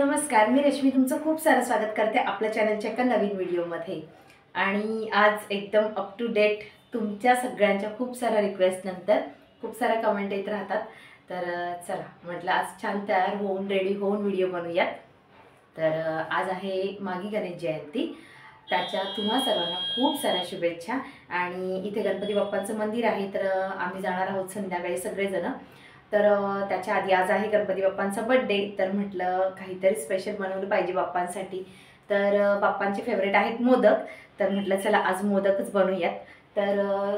नमस्कार, मी रश्मी तुमचं खूप सारं स्वागत करते आपल्या चॅनलच्या एका नवीन व्हिडिओमध्ये। आणि आज एकदम अप टू डेट तुमच्या सगळ्यांच्या खूप साऱ्या रिक्वेस्ट नंतर खूप साऱ्या कमेंट येत राहतात, तर चला म्हटलं आज छान तयार होऊन रेडी होऊन व्हिडिओ बनवूयात। तर आज आहे मागी गणेश जयंती, त्याच्या तुम्हा सर्वांना खूप साऱ्या शुभेच्छा। आणि इथे गणपती बाप्पांचं मंदिर आहे, तर आम्ही जाणार आहोत संध्याकाळी सगळेजण। तर त्याच्या आधी आज आहे गणपती बाप्पांचा बर्थडे, तर म्हटलं काहीतरी स्पेशल बनवलं पाहिजे बाप्पांसाठी। तर बाप्पांचे फेवरेट आहेत मोदक, तर म्हटलं चला आज मोदकच बनवूयात। तर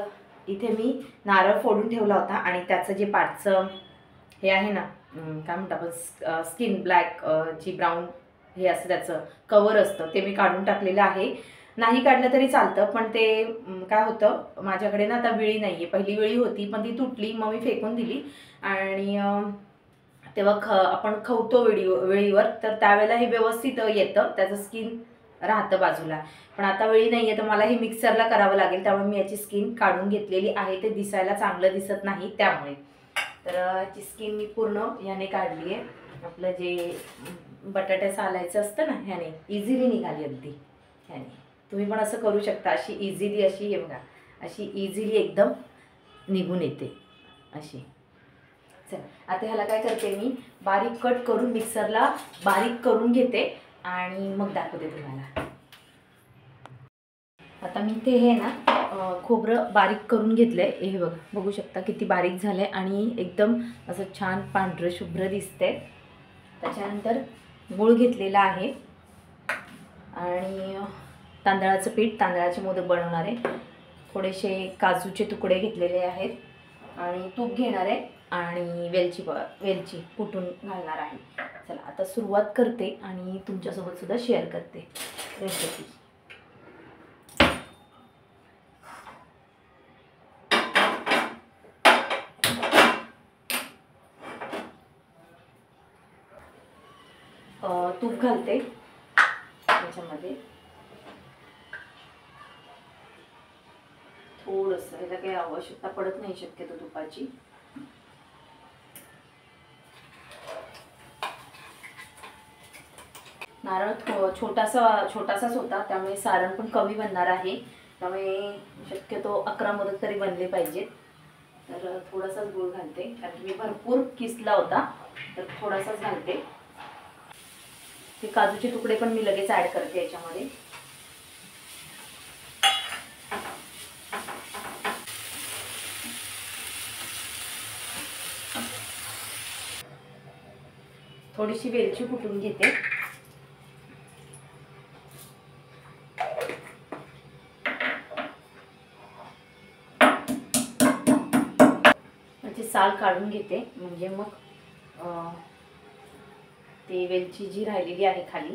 इथे मी नारळ फोडून ठेवला होता आणि त्याचं जे पाठचं हे आहे ना, काय म्हणतात आपण, स्किन ब्लॅक, जी ब्राऊन हे असं त्याचं कवर असतं ते मी काढून टाकलेलं आहे। नाही काढलं तरी चालतं, पण ते काय होतं माझ्याकडे ना आता विळी नाही आहे। पहिली विळी होती पण ती तुटली, मग मी फेकून दिली। आणि तेव्हा आपण खवतो वेळीवर, तर त्यावेळेला हे व्यवस्थित येतं, त्याचं स्किन राहतं बाजूला। पण आता वेळी नाही आहे, तर मला हे मिक्सरला करावं लागेल, त्यामुळे मी याची स्किन काढून घेतलेली आहे। ते दिसायला चांगलं दिसत नाही त्यामुळे। तर याची स्किन मी पूर्ण ह्याने काढली आहे। आपलं जे बटाट्या सालायचं असतं ना, ह्याने इझिली निघाली अगदी ह्याने। तुम्ही पण असं करू शकता, अशी इझिली, अशी हे बघा, अशी इझिली एकदम निघून येते अशी। चला आता ह्याला काय करते, मी बारीक कट करून मिक्सरला बारीक करून घेते आणि मग दाखवते तुम्हाला। आता मी ते हे ना खोबरं बारीक करून घेतलंय, हे बघा, बघू शकता किती बारीक झालंय आणि एकदम असं छान पांढरं शुभ्र दिसतंय। त्याच्यानंतर गूळ घेतलेला आहे आणि तांदळाचं पीठ, तांदळाचे मोदक बनवणार आहे। थोडेसे काजूचे तुकडे घेतलेले आहेत आणि तूप घेणार आहे आणि वेलची कुटून घालणार आहे। चला आता सुरुवात करते आणि तुमच्यासोबत सुद्धा शेअर करते रेसिपी। तूप घालते त्याच्यामध्ये थोडंसं, याला काही आवश्यकता पडत नाही शक्यतो तुपाची। नारळ छोटासाच होता, त्यामुळे सारण पण कमी बनणार आहे, त्यामुळे शक्यतो 11 मोदक तरी बनले पाहिजेत। तर थोडासाच गूळ घालते, कारण मी भरपूर किसला होता, तर थोडासाच घालते। ते काजूचे तुकडे पण मी लगेच ॲड करते याच्यामध्ये। थोडीशी वेलची कुटून घेते। त्याची साल काढून घेते, म्हणजे मग ती वेलची जी राहिलेली आहे खाली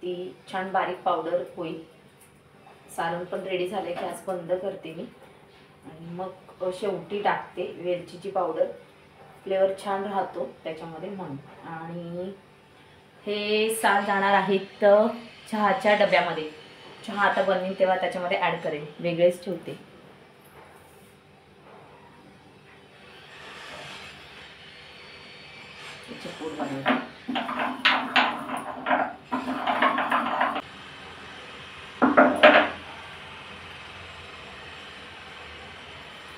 ती छान बारीक पावडर होईल। सारण पण रेडी झाले, गॅस बंद करते मी आणि मग शेवटी टाकते वेलचीची पावडर, फ्लेवर छान राहतो त्याच्यामध्ये म्हणून। आणि हे साल जाणार आहेत चहाच्या डब्यामध्ये, चहा आता बनवीन तेव्हा त्याच्यामध्ये ॲड करेन, वेगळेच ठेवते। पूड बनवते,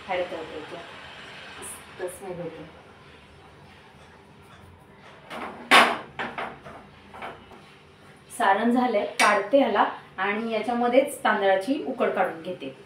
ॲड करते, तसं नाही होते। सारण झालंय, काढते ह्याला आणि याच्यामध्येच तांदळाची उकड काढून घेते।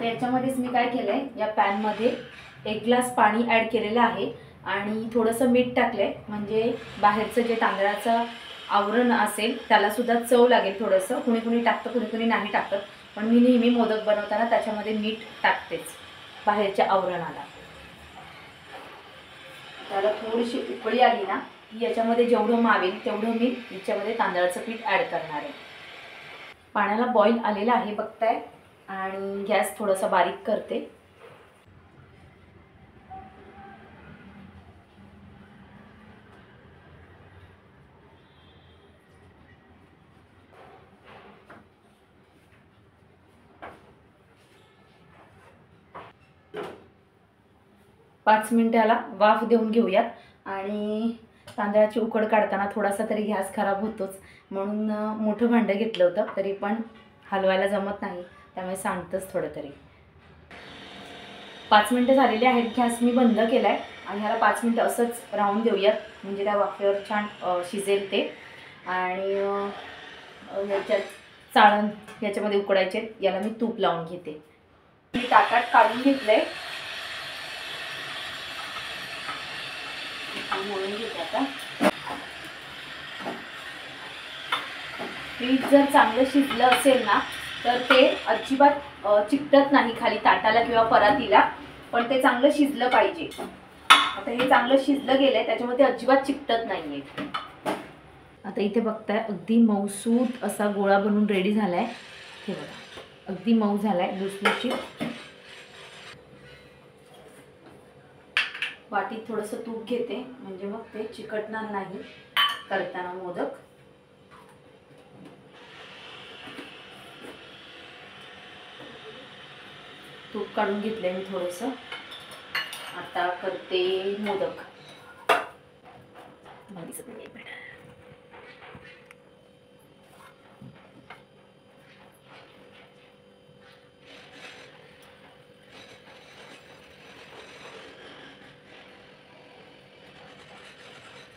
त्याच्यामध्येच मी काय केलंय, या पॅन मध्ये 1 ग्लास पाणी ॲड केलेलं आहे आणि थोडंसं मीठ टाकलंय, म्हणजे बाहेरचं जे तांदळाचं आवरण असेल त्याला सुद्धा चव लागेल थोडंसं। कुणी कुणी टाकतं, कुणी कुणी नाही टाकत, पण मी नेहमी मोदक बनवताना त्याच्यामध्ये मीठ टाकतेच बाहेरच्या आवरणाला। त्याला थोडीशी उकळी आली ना की याच्यामध्ये जेवढं मावेल तेवढं मी याच्यामध्ये तांदळाचं पीठ ॲड करणार आहे. पाण्याला बॉईल आलेला आहे बघताय. आणि गॅस थोडासा बारीक करते. पाच मिनिटाला वाफ देऊन घेऊयात. आणि तांदळाची उकड काढताना थोडासा तरी गॅस खराब होतोच, म्हणून मोठं भांडं घेतलं होतं, तरी पण हलवायला जमत नाही, त्यामुळे सांडतंच थोडं तरी. 5 मिनिटं झालेली आहेत. गॅस मी बंद केला आहे आणि ह्याला 5 मिनिटं असंच राहून देऊयात, म्हणजे त्या वाफेवर छान शिजेल ते. आणि याच्यात चाळण याच्यामध्ये उकडायचे, याला मी तूप लावून घेते. मी ताटात काढून घेतलं आहे, म्हणून घेते आता. पीठ जर चांगलं शिजलं असेल ना तर ते अजिबात चिकटत नाही खाली ताटाला किंवा परातीला, पण ते चांगलं शिजलं पाहिजे. आता हे चांगलं शिजलं गेलंय, त्याच्यामुळे ते अजिबात चिकटत नाहीये. आता इथे बघताय अगदी मऊसूत असा गोळा बनून रेडी झालाय. हे बघा, अगदी मऊ झालाय, लुसलुशीत. वाटीत थोडंसं तूप घेते, म्हणजे मग ते चिकटणार नाही करताना मोदक. तूप काढून घेतलंय मी थोडंसं. आता करते मोदक.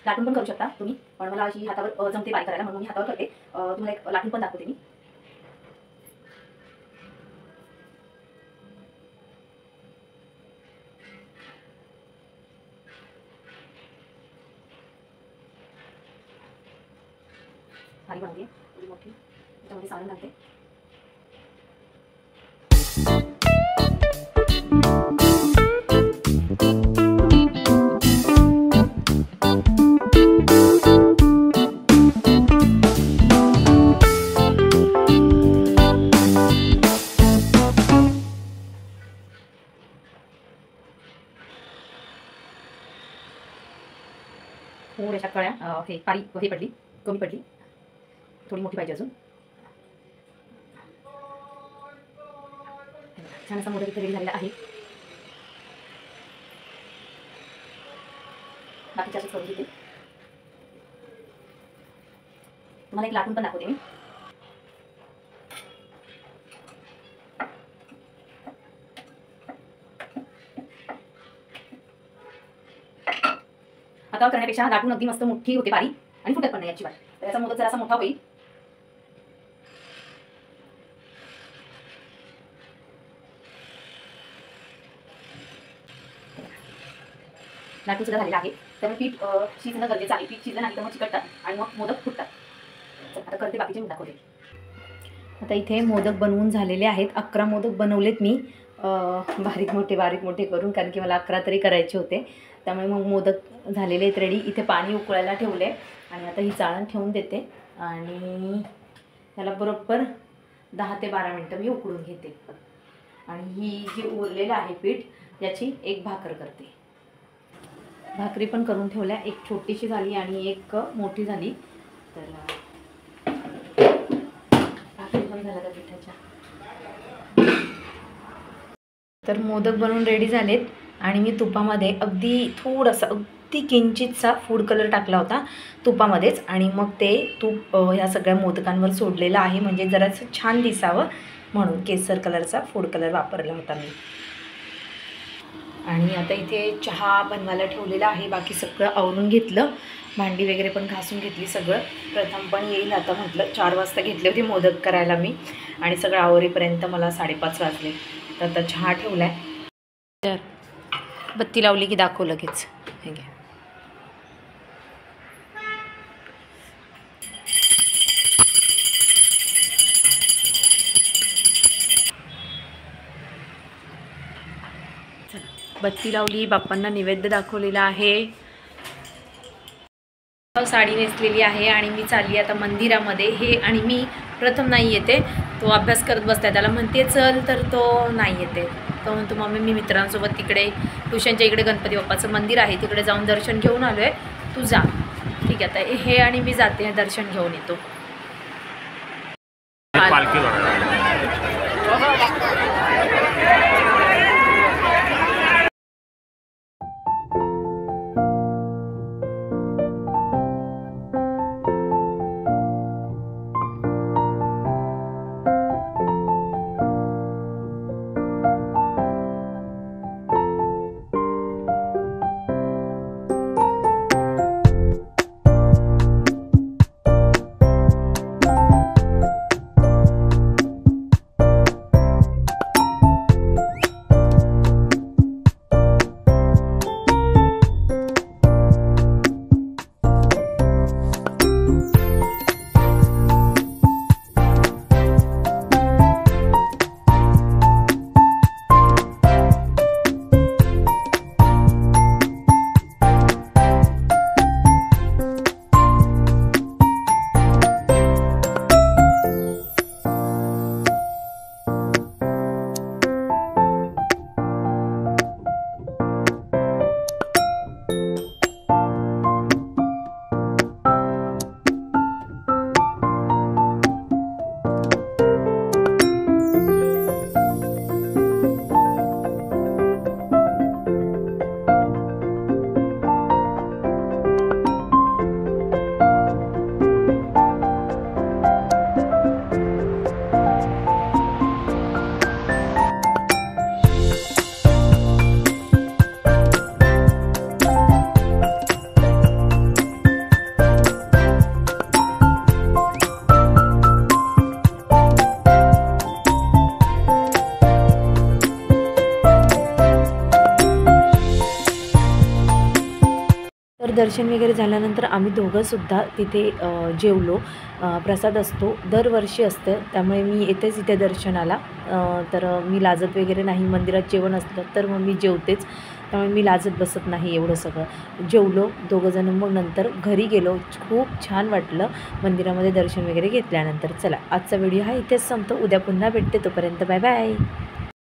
लाटून पण करू शकता तुम्ही, पण मला अशी हातावर जमते बारीक करायला, म्हणून मी हातावर करते. तुम्हाला एक लाटून पण दाखवते मी. भारी बनवते, थोडी मोठी. त्याच्यामध्ये सारण घालते. थोड्याशा कळ्या हे पडली, कमी पडली, थोडी मोठी पाहिजे अजून. छान असा मोदक इथे रेडी झालेला आहे. बाकीच्या असेच करून घेते. तुम्हाला एक लाटून पण दाखवते मी. हातावर करण्यापेक्षा लाटून अगदी मस्त मोठी होते, बारीक, आणि फुटत पण नाही याची वाट. तर याचा मोदक जरासा मोठा होईल. लाटून सुद्धा झालेला आहे. त्यामुळे पीठ शिजणं गरजेचं आहे. पीठ शिजलं नाही तर मग चिकटतात आणि मग मोदक फुटतात. आता करते बाकीचे मी दाखवते. आता इथे मोदक बनवून झालेले आहेत. 11 मोदक बनवलेत मी, बारीक मोठे करून, कारण की मला 11 तरी करायचे होते. त्यामुळे मग मोदक झालेले आहेत रेडी. इथे पाणी उकळायला ठेवले आणि आता ही चाळण ठेवून देते आणि त्याला बरोबर 10 ते 12 मिनटं मी उकळून घेते. आणि ही जी उरलेलं आहे पीठ, याची एक भाकर करते. भाकरी पण करून ठेवल्या, एक छोटीशी झाली आणि एक मोठी झाली. तर भाकरी पण झाल्या त्या पिठाच्या. तर मोदक बनवून रेडी झालेत आणि मी तुपामध्ये अगदी थोडासा, अगदी किंचितसा फूड कलर टाकला होता तुपामध्येच, आणि मग ते तूप ह्या सगळ्या मोदकांवर सोडलेलं आहे, म्हणजे जरासं छान दिसावं म्हणून केसर कलरचा फूड कलर वापरला होता मी. आणि आता इथे चहा बनवायला ठेवलेला आहे. बाकी सगळं आवरून घेतलं, भांडी वगैरे पण घासून घेतली सगळं. प्रथम पण येईल आता, म्हटलं 4 वाजता घेतले होते मोदक करायला मी, आणि सगळं आवरेपर्यंत मला 5:30 वाजले. तर आता चहा ठेवला आहे. तर बत्ती लावली की दाखव लगेच. हे घ्या. बत्ती लावली, बाप्पांना नैवेद्य दाखवलेला आहे. साडी नेसलेली आहे आणि मी चालली आता मंदिरामध्ये. हे आणि मी प्रथम नाही येते, तो अभ्यास करत बसताय, त्याला म्हणते चल तर तो नाही येते. तो म्हणतो मम्मी मी मित्रांसोबत तिकडे ट्युशनच्या इकडे गणपती बाप्पाचं मंदिर आहे तिकडे जाऊन दर्शन घेऊन आलो आहे, तू जा. ठीक आहे, आता हे आणि मी जाते दर्शन घेऊन येतो. तर दर्शन वगैरे झाल्यानंतर आम्ही दोघंसुद्धा तिथे जेवलो. प्रसाद असतो दरवर्षी असतं, त्यामुळे मी येतेच इथे दर्शनाला. तर मी लाजत वगैरे नाही, मंदिरात जेवण असलं तर मग मी जेवतेच, त्यामुळे मी लाजत बसत नाही. एवढं सगळं जेवलो दोघंजण, मग नंतर घरी गेलो. खूप छान वाटलं मंदिरामध्ये दर्शन वगैरे घेतल्यानंतर. चला आजचा व्हिडिओ हा इथेच संपतो, उद्या पुन्हा भेटते, तोपर्यंत बाय बाय.